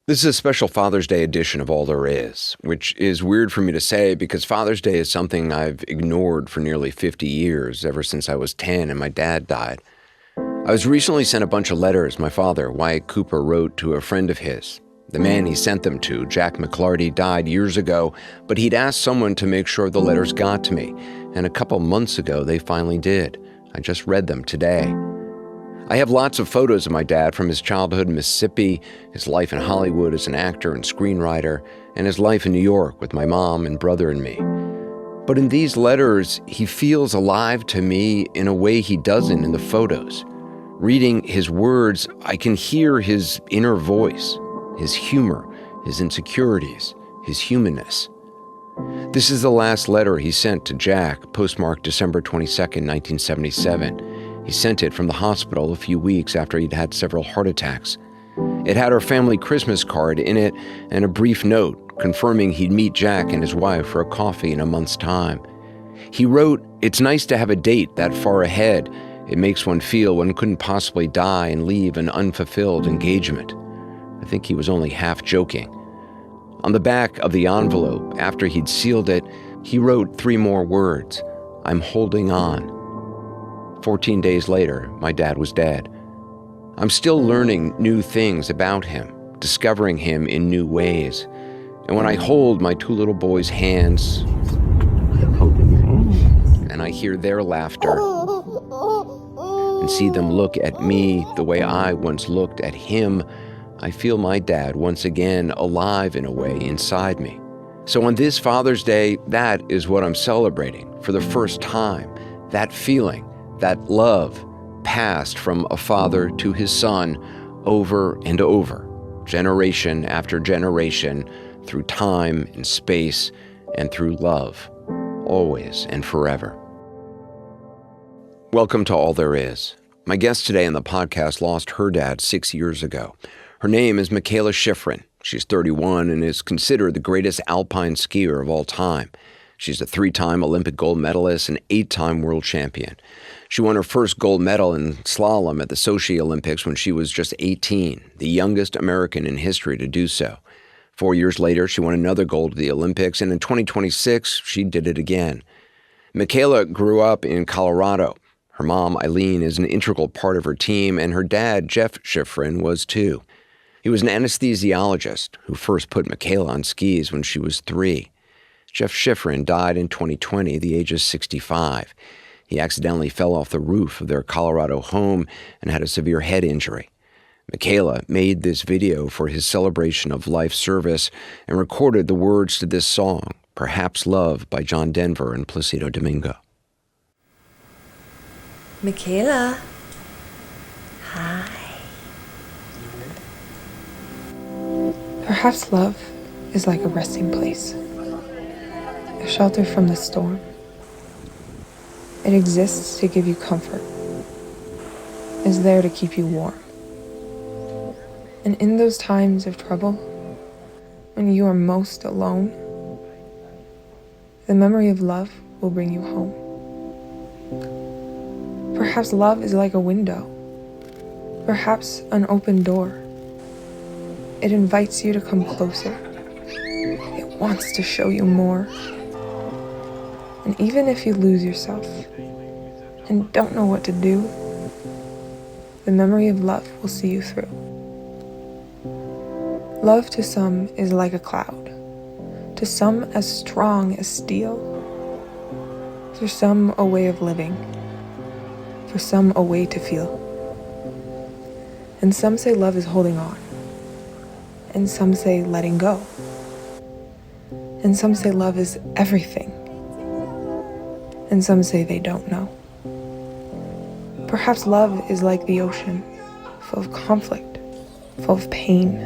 This is a special Father's Day edition of All There Is, which is weird for me to say because Father's Day is something I've ignored for nearly 50 years, ever since I was 10 and my dad died. I was recently sent a bunch of letters my father, Wyatt Cooper, wrote to a friend of his. The man he sent them to, Jack McLarty, died years ago, but he'd asked someone to make sure the letters got to me, and a couple months ago they finally did. I just read them today. I have lots of photos of my dad from his childhood in Mississippi, his life in Hollywood as an actor and screenwriter, and his life in New York with my mom and brother and me. But in these letters, he feels alive to me in a way he doesn't in the photos. Reading his words, I can hear his inner voice, his humor, his insecurities, his humanness. This is the last letter he sent to Jack, postmarked December 22nd, 1977. He sent it from the hospital a few weeks after he'd had several heart attacks. It had our family Christmas card in it and a brief note confirming he'd meet Jack and his wife for a coffee in a month's time. He wrote, "It's nice to have a date that far ahead. It makes one feel one couldn't possibly die and leave an unfulfilled engagement." I think he was only half joking. On the back of the envelope, after he'd sealed it, he wrote 3 more words, "I'm holding on." 14 days later, my dad was dead. I'm still learning new things about him, discovering him in new ways. And when I hold my 2 little boys' hands, and I hear their laughter, and see them look at me the way I once looked at him, I feel my dad once again alive in a way inside me. So on this Father's Day, that is what I'm celebrating for the first time, that feeling, that love passed from a father to his son over and over, generation after generation, through time and space and through love, always and forever. Welcome to All There Is. My guest today on the podcast lost her dad 6 years ago. Her name is Mikaela Shiffrin. She's 31 and is considered the greatest alpine skier of all time. She's a 3-time Olympic gold medalist and 8-time world champion. She won her first gold medal in slalom at the Sochi Olympics when she was just 18, the youngest American in history to do so. 4 years later, she won another gold at the Olympics, and in 2026, she did it again. Mikaela grew up in Colorado. Her mom, Eileen, is an integral part of her team, and her dad, Jeff Shiffrin, was too. He was an anesthesiologist who first put Mikaela on skis when she was 3. Jeff Shiffrin died in 2020 at the age of 65. He accidentally fell off the roof of their Colorado home and had a severe head injury. Mikaela made this video for his celebration of life service and recorded the words to this song, Perhaps Love by John Denver and Placido Domingo. Mikaela. Hi. Perhaps love is like a resting place, a shelter from the storm. It exists to give you comfort, is there to keep you warm. And in those times of trouble, when you are most alone, the memory of love will bring you home. Perhaps love is like a window, perhaps an open door. It invites you to come closer. It wants to show you more. And even if you lose yourself and don't know what to do, the memory of love will see you through. Love to some is like a cloud, to some as strong as steel, for some a way of living, for some a way to feel. And some say love is holding on, and some say letting go, and some say love is everything, and some say they don't know. Perhaps love is like the ocean, full of conflict, full of pain,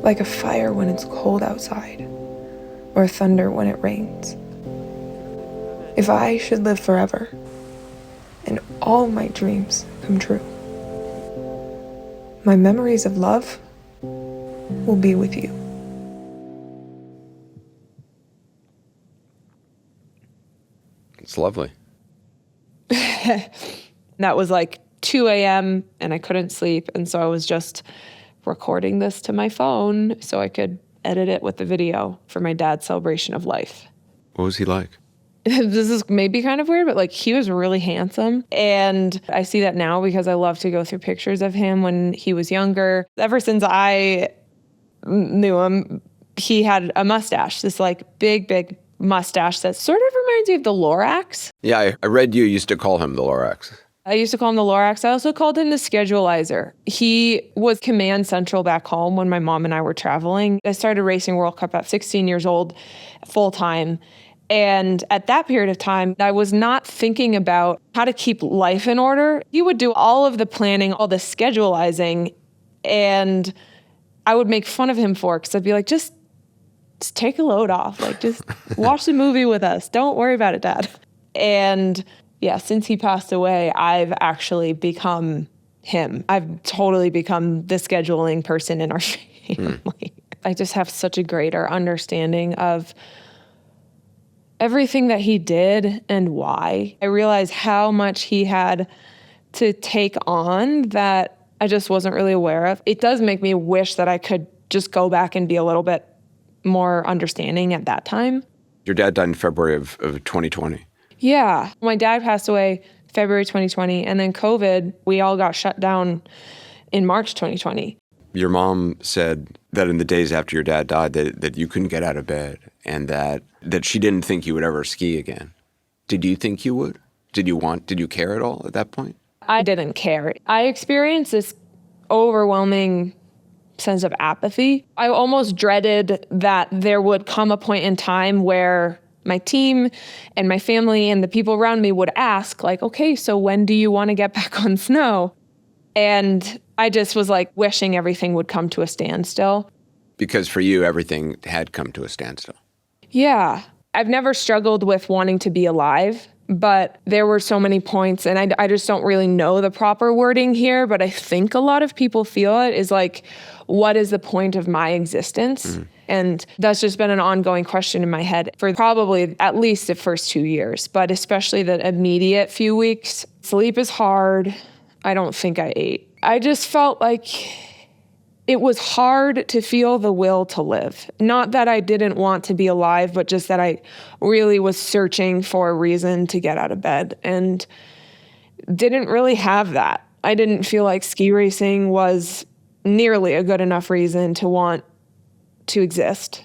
like a fire when it's cold outside, or thunder when it rains. If I should live forever, and all my dreams come true, my memories of love will be with you. It's lovely. That was like 2 a.m. and I couldn't sleep. And so I was just recording this to my phone so I could edit it with the video for my dad's celebration of life. What was he like? This is maybe kind of weird, but like he was really handsome. And I see that now because I love to go through pictures of him when he was younger. Ever since I knew him, he had a mustache, this like big mustache that sort of reminds me of the Lorax. Yeah, I read you used to call him the Lorax. I used to call him the Lorax. I also called him the Scheduleizer. He was command central back home when my mom and I were traveling. I started racing World Cup at 16 years old, full time. And at that period of time, I was not thinking about how to keep life in order. He would do all of the planning, all the scheduleizing, and I would make fun of him for it because I'd be like, just take a load off. Like, just watch the movie with us. Don't worry about it, Dad. And yeah, since he passed away, I've actually become him. I've totally become the scheduling person in our family. I just have such a greater understanding of everything that he did and why. I realized how much he had to take on that I just wasn't really aware of. It does make me wish that I could just go back and be a little bit more understanding at that time. Your dad died in February of 2020. Yeah. My dad passed away February 2020, and then COVID, we all got shut down in March 2020. Your mom said that in the days after your dad died that you couldn't get out of bed and that she didn't think you would ever ski again. Did you think you would? Did you care at all at that point? I didn't care. I experienced this overwhelming sense of apathy. I almost dreaded that there would come a point in time where my team and my family and the people around me would ask, like, okay, so when do you want to get back on snow? And I just was like wishing everything would come to a standstill. Because for you, everything had come to a standstill. Yeah. I've never struggled with wanting to be alive, but there were so many points, and I just don't really know the proper wording here, but I think a lot of people feel it is like, what is the point of my existence? And that's just been an ongoing question in my head for probably at least the first 2 years, but especially the immediate few weeks. Sleep is hard. I don't think I ate. I just felt like it was hard to feel the will to live. Not that I didn't want to be alive, but just that I really was searching for a reason to get out of bed and didn't really have that. I didn't feel like ski racing was nearly a good enough reason to want to exist.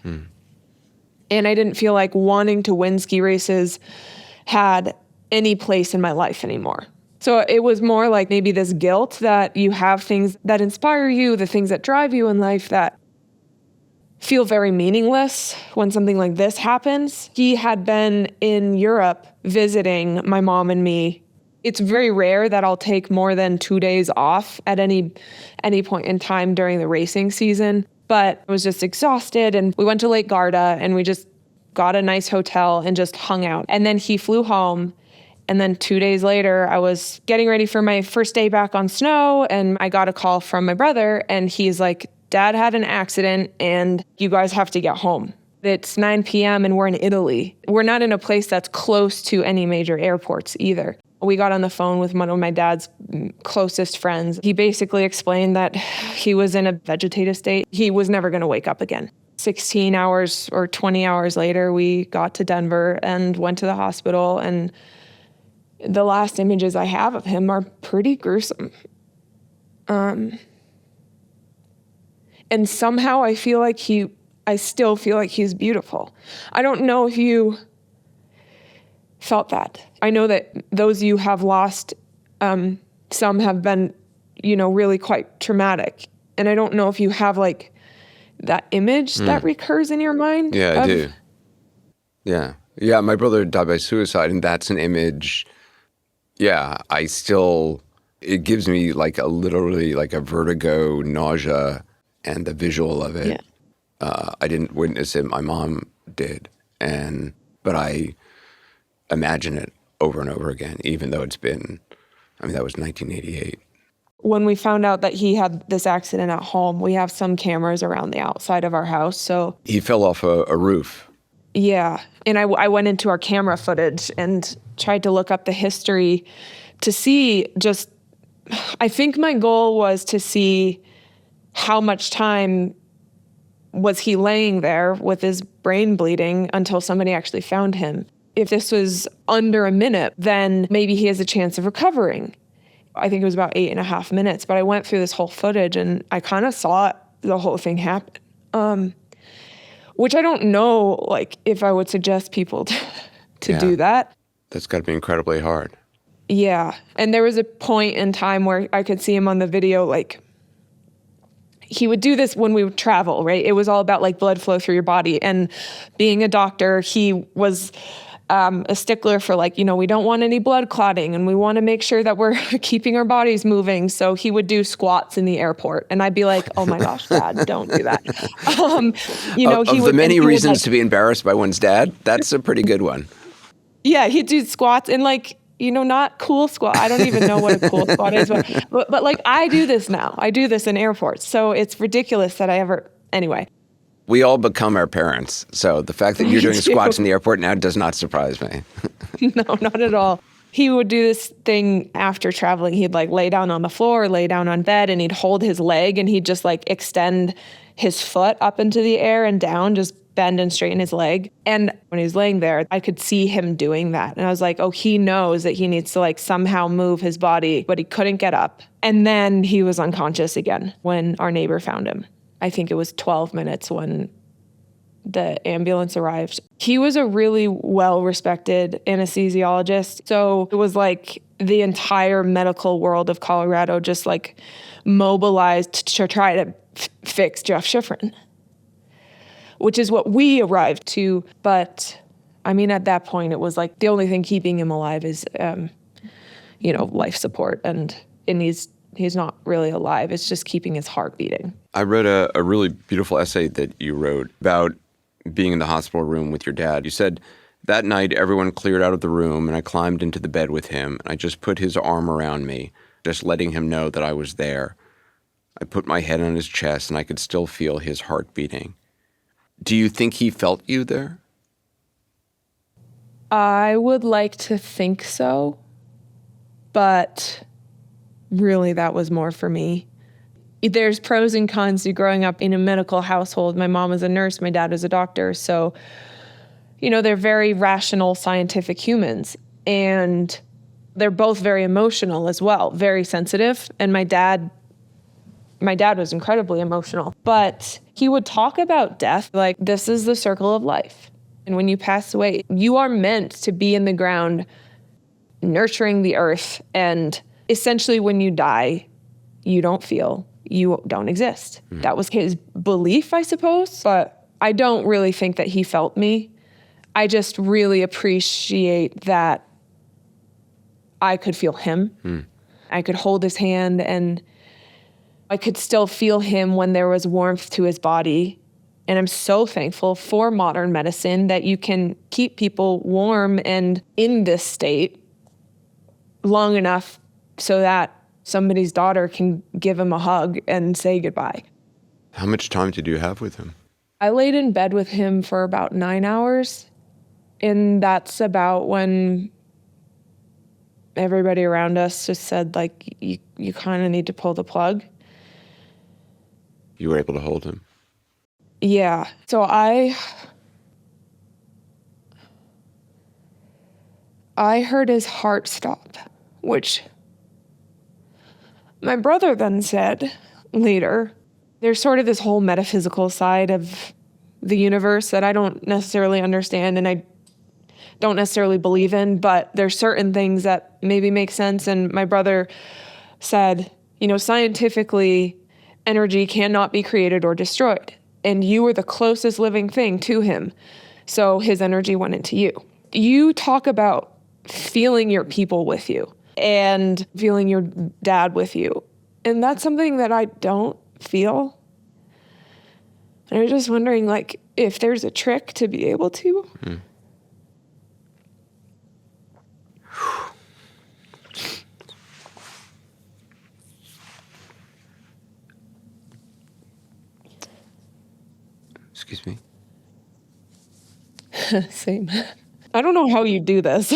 And I didn't feel like wanting to win ski races had any place in my life anymore. So it was more like maybe this guilt that you have things that inspire you, the things that drive you in life that feel very meaningless when something like this happens. He had been in Europe visiting my mom and me. It's very rare that I'll take more than 2 days off at any point in time during the racing season, but I was just exhausted, and we went to Lake Garda and we just got a nice hotel and just hung out. And then he flew home. And then 2 days later, I was getting ready for my first day back on snow, and I got a call from my brother, and he's like, Dad had an accident, and you guys have to get home. It's 9 p.m. and we're in Italy. We're not in a place that's close to any major airports either. We got on the phone with one of my dad's closest friends. He basically explained that he was in a vegetative state. He was never going to wake up again. 16 hours or 20 hours later, we got to Denver and went to the hospital, and the last images I have of him are pretty gruesome. And somehow I still feel like he's beautiful. I don't know if you felt that. I know that those of you have lost, some have been, really quite traumatic. And I don't know if you have like that image that recurs in your mind. Yeah, I do. Yeah. Yeah, my brother died by suicide, and that's an image. Yeah, it gives me literally a vertigo, nausea, and the visual of it. Yeah. I didn't witness it, my mom did. But I imagine it over and over again, even though that was 1988. When we found out that he had this accident at home, we have some cameras around the outside of our house, so. He fell off a roof. Yeah, and I went into our camera footage and tried to look up the history to see I think my goal was to see how much time was he laying there with his brain bleeding until somebody actually found him? If this was under a minute, then maybe he has a chance of recovering. I think it was about 8.5 minutes, but I went through this whole footage and I kind of saw the whole thing happen. Which I don't know, like, if I would suggest people to do that. That's got to be incredibly hard. Yeah. And there was a point in time where I could see him on the video, like, he would do this when we would travel, right? It was all about like blood flow through your body. And being a doctor, he was a stickler for like, we don't want any blood clotting and we want to make sure that we're keeping our bodies moving. So he would do squats in the airport. And I'd be like, oh my gosh, Dad, don't do that. Of the many reasons to be embarrassed by one's dad, that's a pretty good one. Yeah, he'd do squats and like, not cool squat. I don't even know what a cool squat is, but like I do this now. I do this in airports. So it's ridiculous that anyway. We all become our parents. So the fact that you're doing squats in the airport now does not surprise me. No, not at all. He would do this thing after traveling. He'd like lay down on the floor, lay down on bed, and he'd hold his leg and he'd just like extend his foot up into the air and down, just bend and straighten his leg. And when he was laying there, I could see him doing that. And I was like, oh, he knows that he needs to like somehow move his body, but he couldn't get up. And then he was unconscious again when our neighbor found him. I think it was 12 minutes when the ambulance arrived. He was a really well-respected anesthesiologist. So it was like the entire medical world of Colorado just like mobilized to try to fix Jeff Schifrin, which is what we arrived to. But I mean, at that point, it was like the only thing keeping him alive is, life support. And he's not really alive. It's just keeping his heart beating. I read a really beautiful essay that you wrote about being in the hospital room with your dad. You said, that night, everyone cleared out of the room and I climbed into the bed with him. And I just put his arm around me, just letting him know that I was there. I put my head on his chest and I could still feel his heart beating. Do you think he felt you there? I would like to think so, but really that was more for me. There's pros and cons to growing up in a medical household. My mom was a nurse, my dad was a doctor. So, they're very rational, scientific humans. And they're both very emotional as well, very sensitive. And my dad was incredibly emotional. But he would talk about death like, this is the circle of life. And when you pass away, you are meant to be in the ground, nurturing the earth. And essentially when you die, you don't feel. You don't exist. That was his belief, I suppose, but I don't really think that he felt me. I just really appreciate that I could feel him. I could hold his hand and I could still feel him when there was warmth to his body. And I'm so thankful for modern medicine that you can keep people warm and in this state long enough so that somebody's daughter can give him a hug and say goodbye. How much time did you have with him? I laid in bed with him for about 9 hours. And that's about when everybody around us just said, like, you kind of need to pull the plug. You were able to hold him? Yeah. So I heard his heart stop, which my brother then said later, there's sort of this whole metaphysical side of the universe that I don't necessarily understand and I don't necessarily believe in, but there's certain things that maybe make sense. And my brother said, scientifically, energy cannot be created or destroyed. And you were the closest living thing to him. So his energy went into you. You talk about feeling your people with you and feeling your dad with you. And that's something that I don't feel. And I was just wondering, like, if there's a trick to be able to. Excuse me? Same. I don't know how you do this.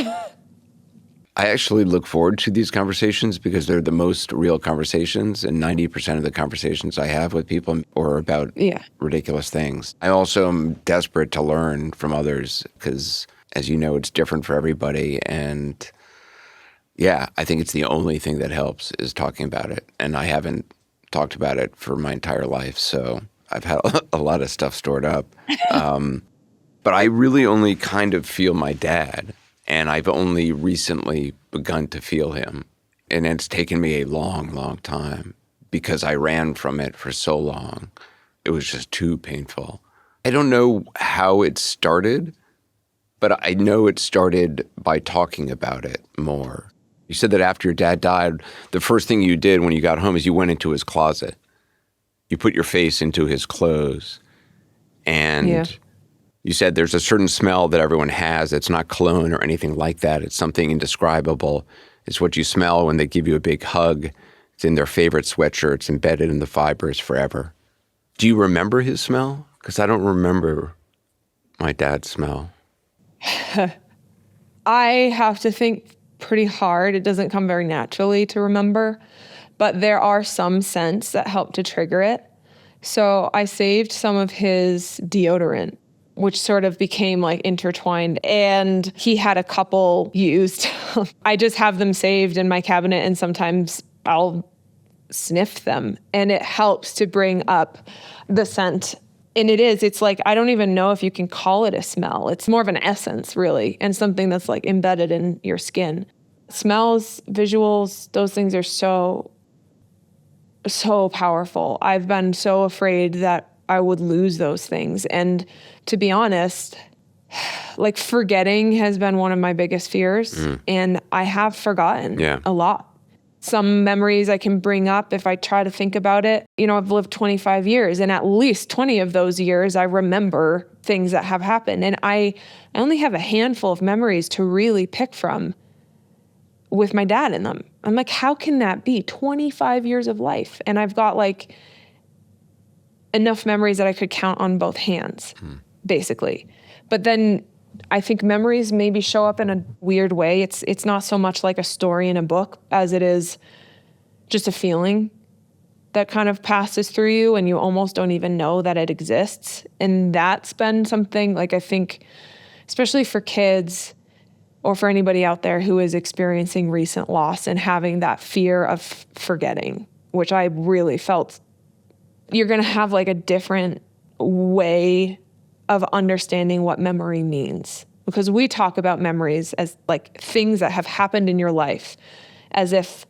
I actually look forward to these conversations because they're the most real conversations, and 90% of the conversations I have with people are about ridiculous things. I also am desperate to learn from others because, as you know, it's different for everybody. And yeah, I think it's the only thing that helps is talking about it. And I haven't talked about it for my entire life, so I've had a lot of stuff stored up. But I really only kind of feel my dad. And I've only recently begun to feel him. And it's taken me a long, long time because I ran from it for so long. It was just too painful. I don't know how it started, but I know it started by talking about it more. You said that after your dad died, the first thing you did when you got home is you went into his closet. You put your face into his clothes. And you said there's a certain smell that everyone has. It's not cologne or anything like that. It's something indescribable. It's what you smell when they give you a big hug. It's in their favorite sweatshirt. It's embedded in the fibers forever. Do you remember his smell? Because I don't remember my dad's smell. I have to think pretty hard. It doesn't come very naturally to remember, but there are some scents that help to trigger it. So I saved some of his deodorant, which sort of became like intertwined. And he had a couple used. I just have them saved in my cabinet, and sometimes I'll sniff them. And it helps to bring up the scent. And it's like, I don't even know if you can call it a smell. It's more of an essence, really, and something that's like embedded in your skin. Smells, visuals, those things are so powerful. I've been so afraid that I would lose those things. And to be honest, like forgetting has been one of my biggest fears. And I have forgotten a lot. Some memories I can bring up if I try to think about it. You know, I've lived 25 years, and at least 20 of those years, I remember things that have happened. And I only have a handful of memories to really pick from with my dad in them. I'm like, how can that be? 25 years of life. And I've got like enough memories that I could count on both hands, basically. But then I think memories maybe show up in a weird way. It's not so much like a story in a book as it is just a feeling that kind of passes through you, and you almost don't even know that it exists. And that's been something, like, I think, especially for kids or for anybody out there who is experiencing recent loss and having that fear of forgetting, which I really felt. You're going to have like a different way of understanding what memory means, because we talk about memories as like things that have happened in your life, as if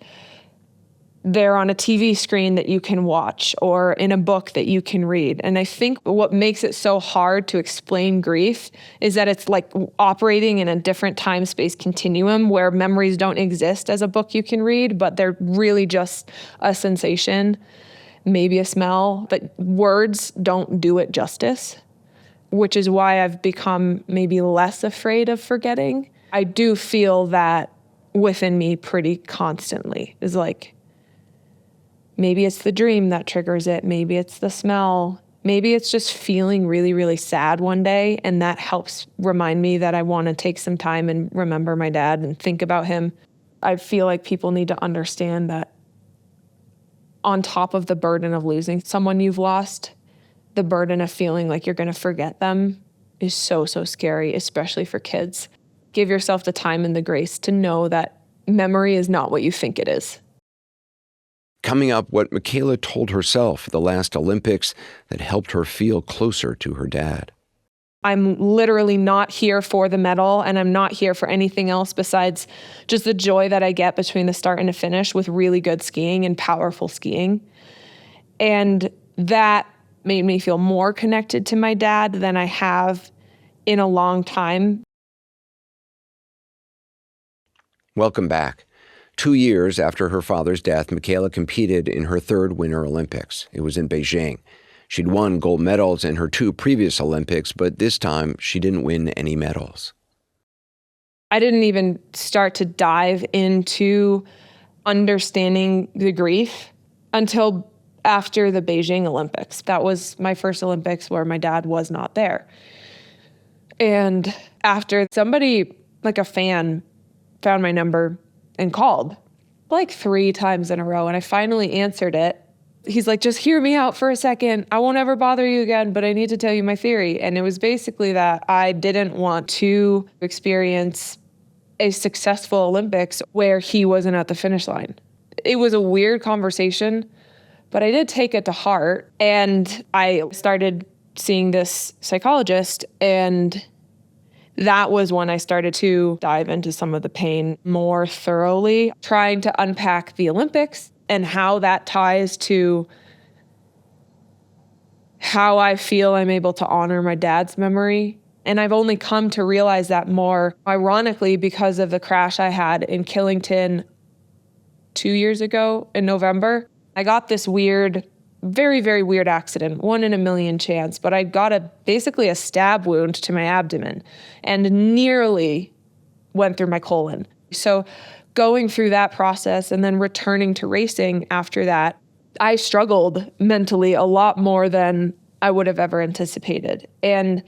they're on a TV screen that you can watch or in a book that you can read. And I think what makes it so hard to explain grief is that it's like operating in a different time-space continuum where memories don't exist as a book you can read, but they're really just a sensation, maybe a smell, but words don't do it justice, which is why I've become maybe less afraid of forgetting. I do feel that within me pretty constantly. Is like, maybe it's the dream that triggers it. Maybe it's the smell. Maybe it's just feeling really, really sad one day, and that helps remind me that I want to take some time and remember my dad and think about him. I feel like people need to understand that on top of the burden of losing someone you've lost, the burden of feeling like you're going to forget them is so, so scary, especially for kids. Give yourself the time and the grace to know that memory is not what you think it is. Coming up, what Michaela told herself at the last Olympics that helped her feel closer to her dad. I'm literally not here for the medal, and I'm not here for anything else besides just the joy that I get between the start and the finish with really good skiing and powerful skiing. And that made me feel more connected to my dad than I have in a long time. Welcome back. 2 years after her father's death, Michaela competed in her third Winter Olympics. It was in Beijing. She'd won gold medals in her 2 previous Olympics, but this time she didn't win any medals. I didn't even start to dive into understanding the grief until after the Beijing Olympics. That was my first Olympics where my dad was not there. And after, somebody, like a fan, found my number and called like 3 times in a row. And I finally answered it. He's like, just hear me out for a second. I won't ever bother you again, but I need to tell you my theory. And it was basically that I didn't want to experience a successful Olympics where he wasn't at the finish line. It was a weird conversation, but I did take it to heart. And I started seeing this psychologist, and that was when I started to dive into some of the pain more thoroughly, trying to unpack the Olympics and how that ties to how I feel I'm able to honor my dad's memory. And I've only come to realize that more, ironically, because of the crash I had in Killington 2 years ago in November. I got this weird, very, very weird accident, 1 in a million chance, but I got basically a stab wound to my abdomen and nearly went through my colon. So going through that process and then returning to racing after that, I struggled mentally a lot more than I would have ever anticipated. And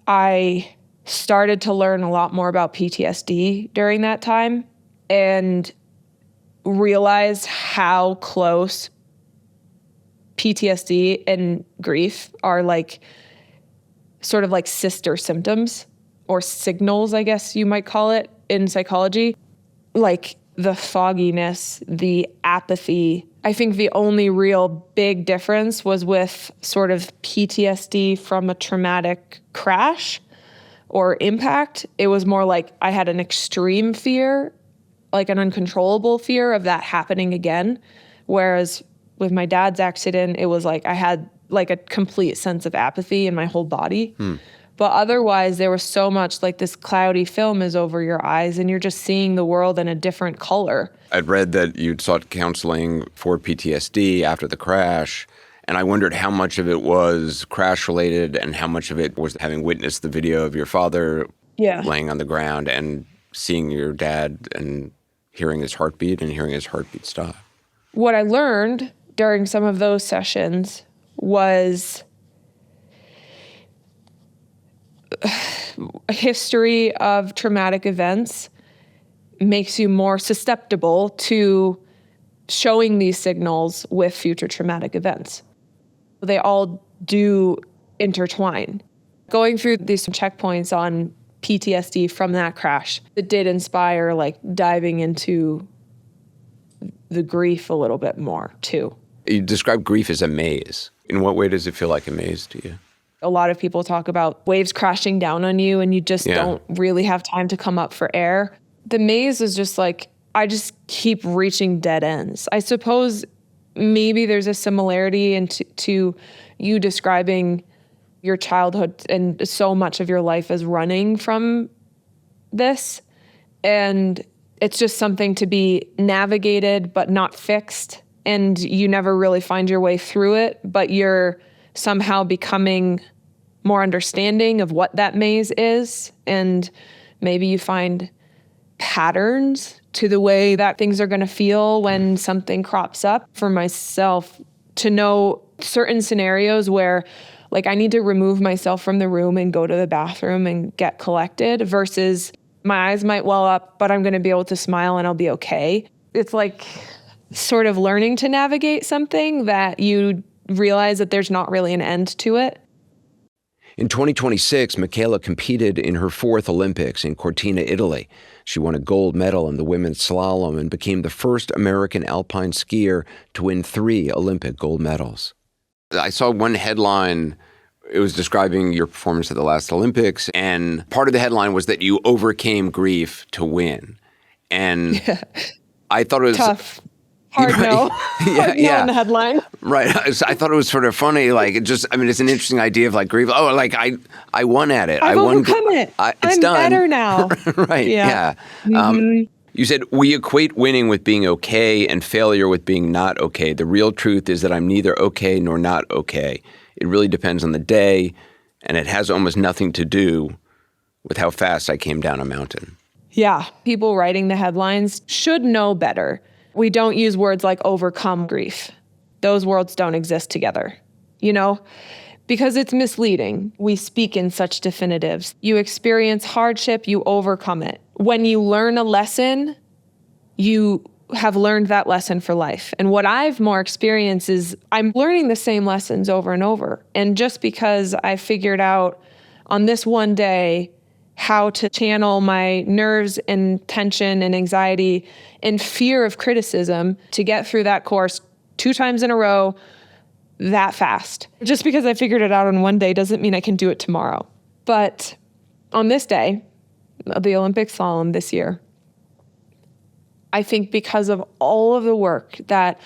I started to learn a lot more about PTSD during that time and realized how close PTSD and grief are like sort of like sister symptoms or signals, I guess you might call it in psychology. Like the fogginess, the apathy. I think the only real big difference was with sort of PTSD from a traumatic crash or impact. It was more like I had an extreme fear, like an uncontrollable fear of that happening again. Whereas with my dad's accident, it was like I had like a complete sense of apathy in my whole body. But otherwise, there was so much like this cloudy film is over your eyes and you're just seeing the world in a different color. I'd read that you'd sought counseling for PTSD after the crash, and I wondered how much of it was crash-related and how much of it was having witnessed the video of your father laying on the ground and seeing your dad and hearing his heartbeat and hearing his heartbeat stop. What I learned during some of those sessions was a history of traumatic events makes you more susceptible to showing these signals with future traumatic events. They all do intertwine. Going through these checkpoints on PTSD from that crash, it did inspire like diving into the grief a little bit more too. You describe grief as a maze. In what way does it feel like a maze to you? A lot of people talk about waves crashing down on you and you just don't really have time to come up for air. The maze is just like, I just keep reaching dead ends. I suppose maybe there's a similarity to you describing your childhood and so much of your life as running from this. And it's just something to be navigated but not fixed. And you never really find your way through it, but you're somehow becoming more understanding of what that maze is. And maybe you find patterns to the way that things are going to feel when something crops up. For myself, to know certain scenarios where like I need to remove myself from the room and go to the bathroom and get collected versus my eyes might well up, but I'm going to be able to smile and I'll be okay. It's like sort of learning to navigate something that you realize that there's not really an end to it. In 2026, Michaela competed in her 4th Olympics in Cortina, Italy. She won a gold medal in the women's slalom and became the first American alpine skier to win 3 Olympic gold medals. I saw one headline. It was describing your performance at the last Olympics, and part of the headline was that you overcame grief to win. And I thought it was tough. Hard no. Hard no in the headline. Right. I thought it was sort of funny. Like, it's an interesting idea of like grief. Oh, like I won at it. I've overcome it. I'm done. Better now. Right. Yeah. Mm-hmm. You said, we equate winning with being okay and failure with being not okay. The real truth is that I'm neither okay nor not okay. It really depends on the day, and it has almost nothing to do with how fast I came down a mountain. Yeah. People writing the headlines should know better. We don't use words like overcome grief. Those words don't exist together. You know, because it's misleading. We speak in such definitives. You experience hardship, you overcome it. When you learn a lesson, you have learned that lesson for life. And what I've more experienced is I'm learning the same lessons over and over. And just because I figured out on this one day how to channel my nerves and tension and anxiety and fear of criticism to get through that course 2 times in a row that fast. Just because I figured it out on one day doesn't mean I can do it tomorrow. But on this day, the Olympic slalom this year, I think because of all of the work that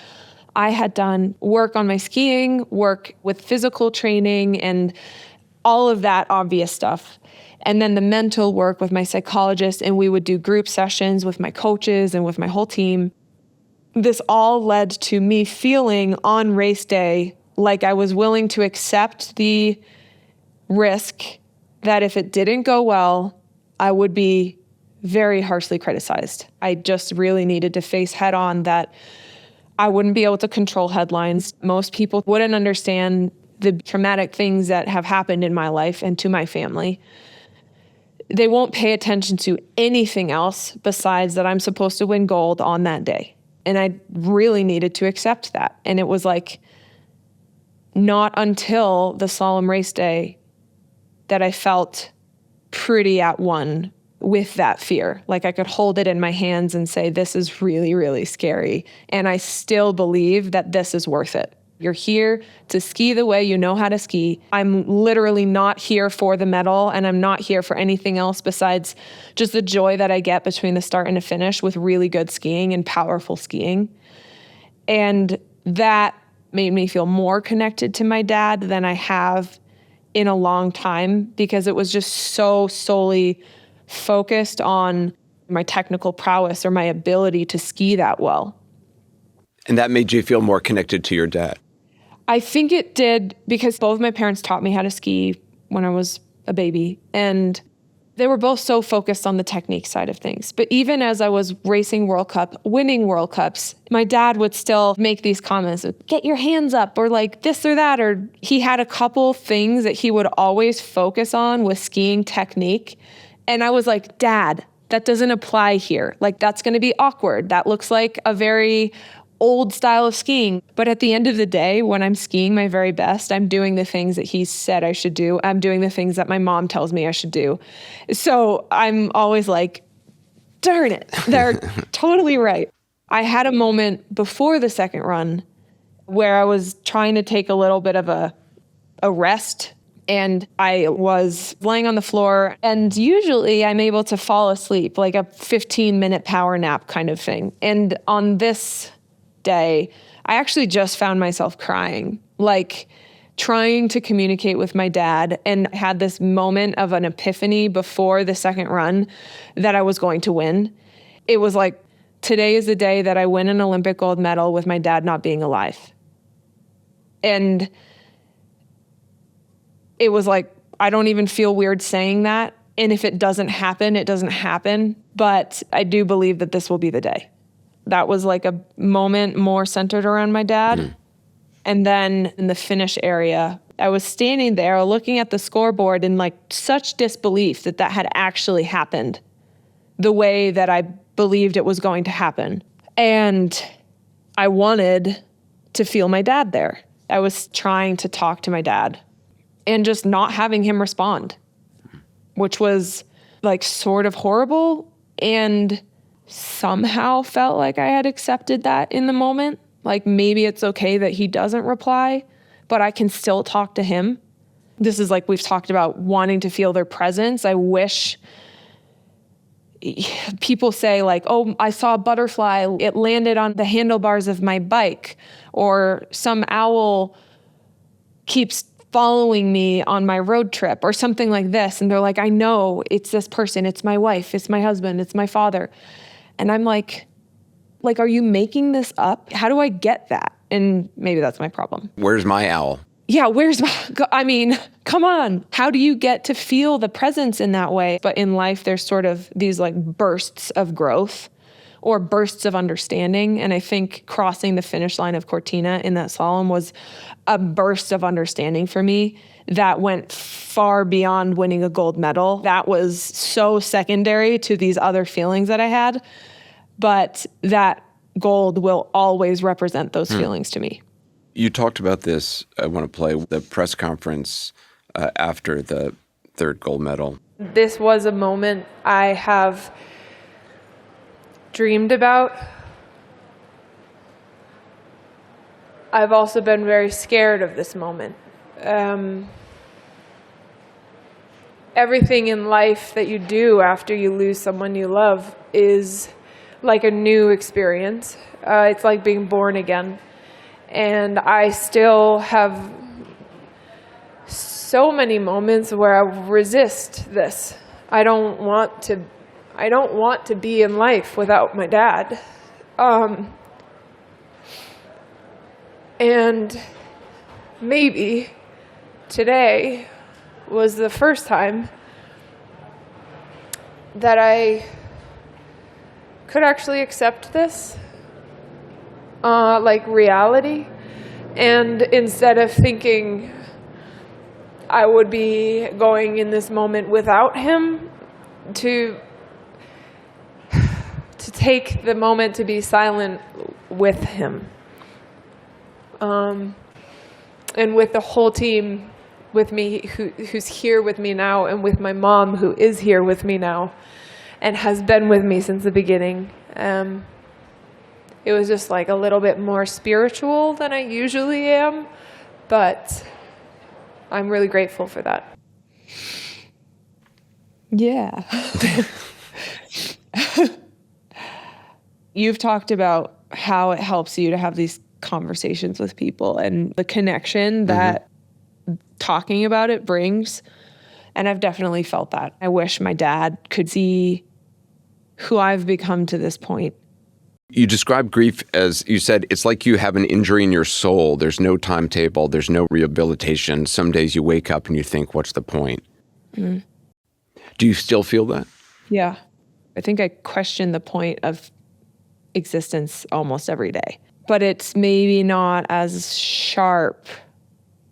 I had done, work on my skiing, work with physical training and all of that obvious stuff, and then the mental work with my psychologist, and we would do group sessions with my coaches and with my whole team. This all led to me feeling on race day like I was willing to accept the risk that if it didn't go well, I would be very harshly criticized. I just really needed to face head on that I wouldn't be able to control headlines. Most people wouldn't understand the traumatic things that have happened in my life and to my family. They won't pay attention to anything else besides that I'm supposed to win gold on that day. And I really needed to accept that. And it was like not until the solemn race day that I felt pretty at one with that fear. Like I could hold it in my hands and say, this is really, really scary. And I still believe that this is worth it. You're here to ski the way you know how to ski. I'm literally not here for the medal, and I'm not here for anything else besides just the joy that I get between the start and the finish with really good skiing and powerful skiing. And that made me feel more connected to my dad than I have in a long time, because it was just so solely focused on my technical prowess or my ability to ski that well. And that made you feel more connected to your dad? I think it did, because both my parents taught me how to ski when I was a baby, and they were both so focused on the technique side of things. But even as I was racing World Cup, winning World Cups, my dad would still make these comments, get your hands up, or like this or that, or he had a couple things that he would always focus on with skiing technique. And I was like, Dad, that doesn't apply here. Like, that's going to be awkward. That looks like a very old style of skiing. But at the end of the day, when I'm skiing my very best, I'm doing the things that he said I should do. I'm doing the things that my mom tells me I should do. So I'm always like, darn it, they're totally right. I had a moment before the second run where I was trying to take a little bit of a rest, and I was laying on the floor, and usually I'm able to fall asleep, like a 15-minute power nap kind of thing. And on this day, I actually just found myself crying, like trying to communicate with my dad, and I had this moment of an epiphany before the second run that I was going to win. It was like, today is the day that I win an Olympic gold medal with my dad not being alive. And it was like, I don't even feel weird saying that. And if it doesn't happen, it doesn't happen. But I do believe that this will be the day. That was like a moment more centered around my dad. And then in the finish area, I was standing there looking at the scoreboard in like such disbelief that that had actually happened the way that I believed it was going to happen. And I wanted to feel my dad there. I was trying to talk to my dad and just not having him respond, which was like sort of horrible, and somehow felt like I had accepted that in the moment. Like maybe it's okay that he doesn't reply, but I can still talk to him. This is like we've talked about wanting to feel their presence. I wish people say like, oh, I saw a butterfly, it landed on the handlebars of my bike, or some owl keeps following me on my road trip, or something like this. And they're like, I know it's this person, it's my wife, it's my husband, it's my father. And I'm like, are you making this up? How do I get that? And maybe that's my problem. Where's my owl? Yeah, I mean, come on. How do you get to feel the presence in that way? But in life, there's sort of these like bursts of growth or bursts of understanding. And I think crossing the finish line of Cortina in that slalom was a burst of understanding for me that went far beyond winning a gold medal. That was so secondary to these other feelings that I had, but that gold will always represent those feelings to me. You talked about this, I want to play, the press conference after the third gold medal. This was a moment I have dreamed about. I've also been very scared of this moment. Everything in life that you do after you lose someone you love is like a new experience. It's like being born again. And I still have so many moments where I resist this. I don't want to be in life without my dad. And maybe today was the first time that I could actually accept this, like reality. And instead of thinking I would be going in this moment without him, to take the moment to be silent with him. And with the whole team with me, who's here with me now, and with my mom, who is here with me now and has been with me since the beginning. It was just like a little bit more spiritual than I usually am, but I'm really grateful for that. Yeah. You've talked about how it helps you to have these conversations with people and the connection that talking about it brings. And I've definitely felt that. I wish my dad could see who I've become to this point. You describe grief as, you said, it's like you have an injury in your soul. There's no timetable. There's no rehabilitation. Some days you wake up and you think, what's the point? Do you still feel that? Yeah. I think I question the point of existence almost every day. But it's maybe not as sharp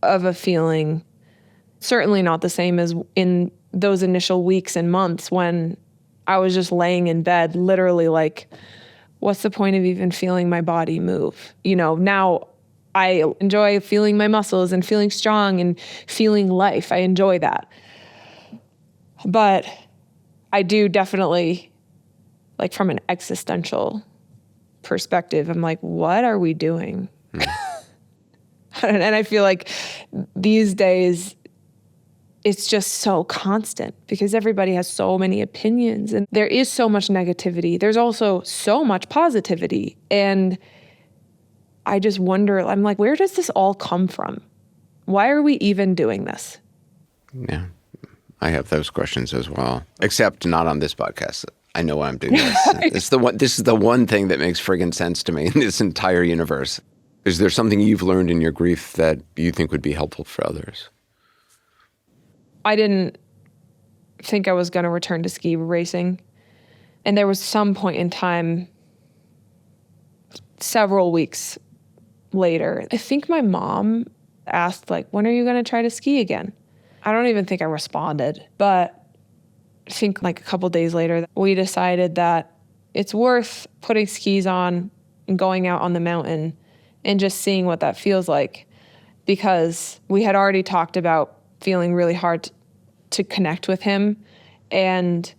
of a feeling. Certainly not the same as in those initial weeks and months when I was just laying in bed, literally like, what's the point of even feeling my body move? You know, now I enjoy feeling my muscles and feeling strong and feeling life. I enjoy that. But I do definitely, like from an existential perspective, I'm like, what are we doing? And I feel like these days, it's just so constant because everybody has so many opinions and there is so much negativity. There's also so much positivity. And I just wonder, I'm like, where does this all come from? Why are we even doing this? Yeah, I have those questions as well, except not on this podcast. I know why I'm doing this. This is the one thing that makes friggin' sense to me in this entire universe. Is there something you've learned in your grief that you think would be helpful for others? I didn't think I was going to return to ski racing. And there was some point in time, several weeks later, I think my mom asked, like, when are you going to try to ski again? I don't even think I responded, but I think like a couple days later, we decided that it's worth putting skis on and going out on the mountain and just seeing what that feels like, because we had already talked about feeling really hard to connect with him. And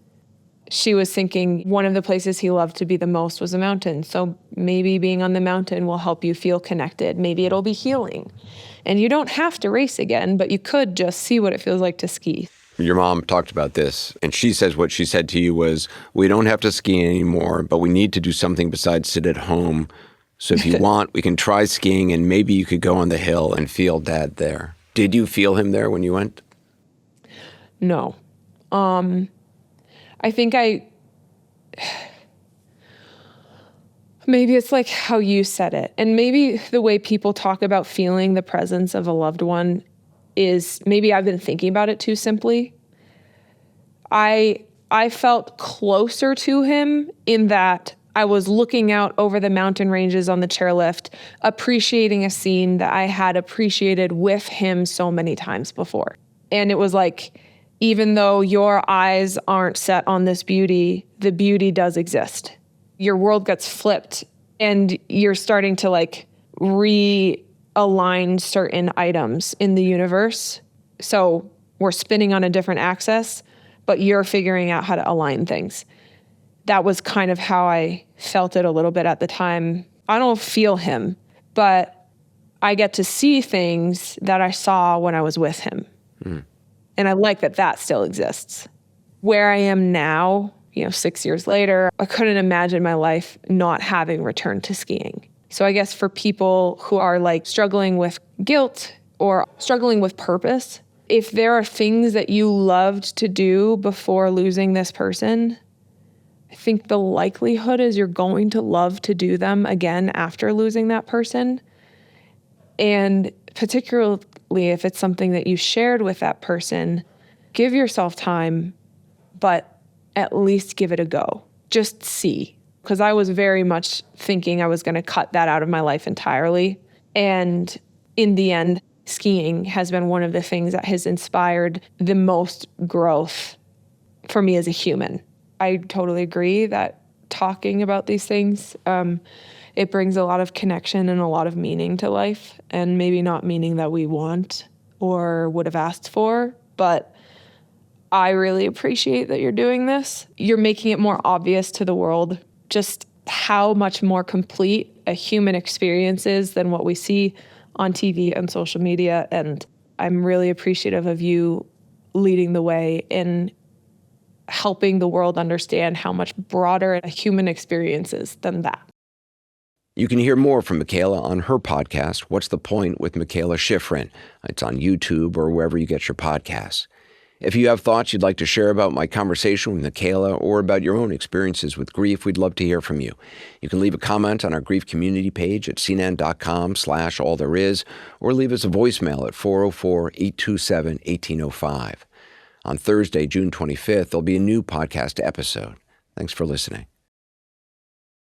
she was thinking one of the places he loved to be the most was a mountain. So maybe being on the mountain will help you feel connected. Maybe it'll be healing. And you don't have to race again, but you could just see what it feels like to ski. Your mom talked about this, and she says what she said to you was, we don't have to ski anymore, but we need to do something besides sit at home. So if you want, we can try skiing, and maybe you could go on the hill and feel Dad there. Did you feel him there when you went? No. I think maybe it's like how you said it. And maybe the way people talk about feeling the presence of a loved one is, maybe I've been thinking about it too simply. I felt closer to him in that I was looking out over the mountain ranges on the chairlift, appreciating a scene that I had appreciated with him so many times before. And it was like, even though your eyes aren't set on this beauty, the beauty does exist. Your world gets flipped and you're starting to like realign certain items in the universe. So we're spinning on a different axis, but you're figuring out how to align things. That was kind of how I felt it a little bit at the time. I don't feel him, but I get to see things that I saw when I was with him. And I like that that still exists. Where I am now, 6 years later, I couldn't imagine my life not having returned to skiing. So I guess for people who are like struggling with guilt or struggling with purpose, if there are things that you loved to do before losing this person, I think the likelihood is you're going to love to do them again after losing that person. And particularly if it's something that you shared with that person, give yourself time, but at least give it a go. Just see. Because I was very much thinking I was going to cut that out of my life entirely. And in the end, skiing has been one of the things that has inspired the most growth for me as a human. I totally agree that talking about these things, it brings a lot of connection and a lot of meaning to life, and maybe not meaning that we want or would have asked for, but I really appreciate that you're doing this. You're making it more obvious to the world just how much more complete a human experience is than what we see on TV and social media, and I'm really appreciative of you leading the way in helping the world understand how much broader a human experience is than that. You can hear more from Michaela on her podcast, What's the Point with Michaela Schifrin. It's on YouTube or wherever you get your podcasts. If you have thoughts you'd like to share about my conversation with Michaela or about your own experiences with grief, we'd love to hear from you. You can leave a comment on our grief community page at cnan.com/allthereis or leave us a voicemail at 404-827-1805. On Thursday, June 25th, there'll be a new podcast episode. Thanks for listening.